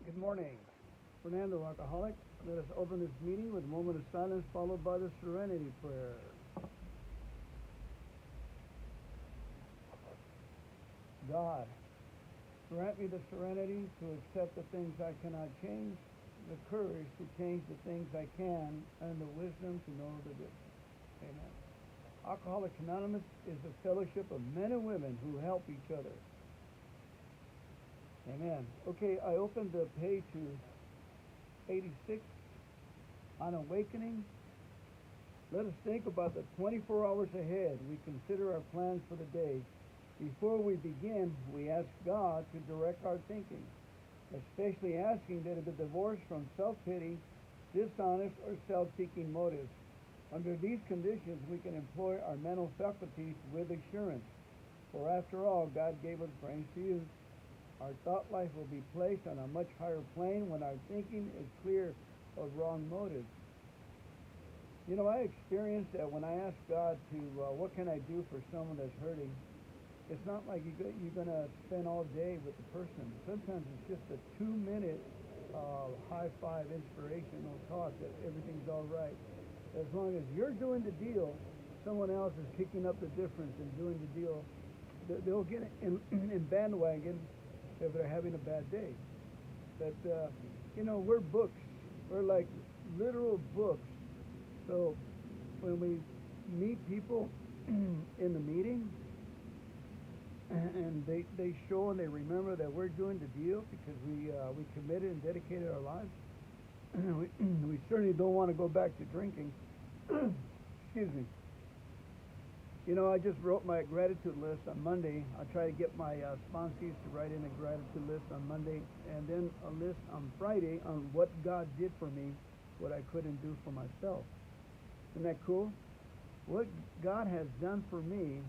Good morning. Fernando, alcoholic. Let us open this meeting with a moment of silence followed by the serenity prayer. God, grant me the serenity to accept the things I cannot change, the courage to change the things I can, and the wisdom to know the difference. Amen. Alcoholics Anonymous is a fellowship of men and women who help each other. Amen. Okay, I opened the page to 86 on awakening. Let us think about the 24 hours ahead. We consider our plans for the day. Before we begin, we ask God to direct our thinking, especially asking that it be divorced from self-pity, dishonest, or self-seeking motives. Under these conditions, we can employ our mental faculties with assurance. For after all, God gave us brains to use. Our thought life will be placed on a much higher plane when our thinking is clear of wrong motives. You know, I experienced that when I ask God to, what can I do for someone that's hurting? It's not like you're going to spend all day with the person. Sometimes it's just a 2-minute high five inspirational talk that everything's all right. As long as you're doing the deal, someone else is picking up the difference and doing the deal. They'll get in bandwagon if they're having a bad day. But, you know, we're books. We're like literal books. So when we meet people in the meeting, and they show and they remember that we're doing the deal because we committed and dedicated our lives, we certainly don't want to go back to drinking. Excuse me. You know, I just wrote my gratitude list on Monday. I try to get my sponsees to write in a gratitude list on Monday, and then a list on Friday on what God did for me, what I couldn't do for myself. Isn't that cool? What God has done for me,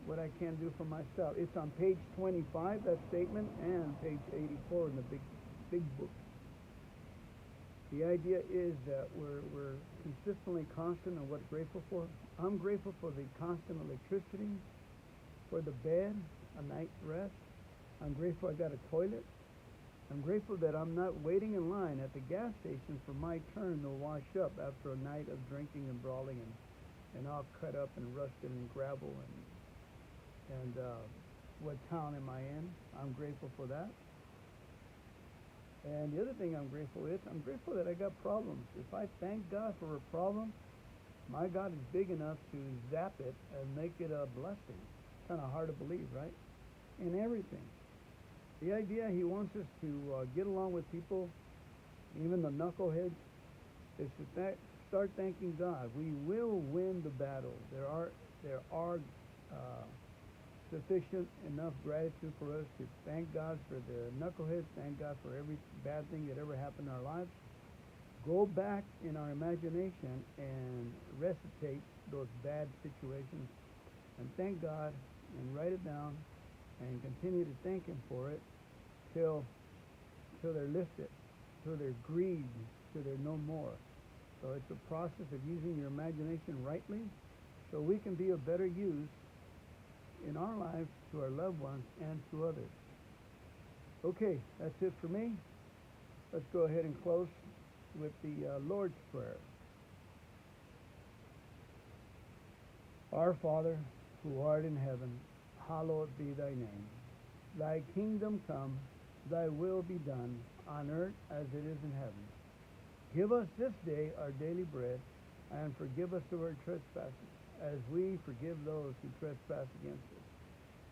what I can't do for myself. It's on page 25, that statement, and page 84 in the big book. The idea is that we're consistently constant on what grateful for. I'm grateful for the constant electricity, for the bed, a night's rest. I'm grateful I got a toilet. I'm grateful that I'm not waiting in line at the gas station for my turn to wash up after a night of drinking and brawling and all cut up and rusted and gravel and what town am I in? I'm grateful for that. And the other thing I'm grateful is, I'm grateful that I got problems. If I thank God for a problem, my God is big enough to zap it and make it a blessing. Kind of hard to believe, right? In everything. The idea He wants us to get along with people, even the knuckleheads, is to start thanking God. We will win the battle. There are sufficient enough gratitude for us to thank God for the knuckleheads, thank God for every bad thing that ever happened in our lives. Go back in our imagination and recitate those bad situations and thank God and write it down and continue to thank Him for it till they're lifted, till they're grieved, till they're no more. So it's a process of using your imagination rightly so we can be of better use in our lives to our loved ones and to others. Okay, that's it for me. Let's go ahead and close with the Lord's Prayer. Our Father, who art in heaven, hallowed be thy name. Thy kingdom come, thy will be done, on earth as it is in heaven. Give us this day our daily bread, and forgive us of our trespasses, as we forgive those who trespass against us.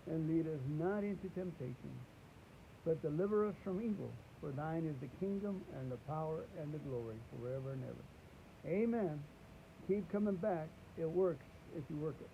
And lead us not into temptation, but deliver us from evil. For thine is the kingdom and the power and the glory forever and ever. Amen. Keep coming back. It works if you work it.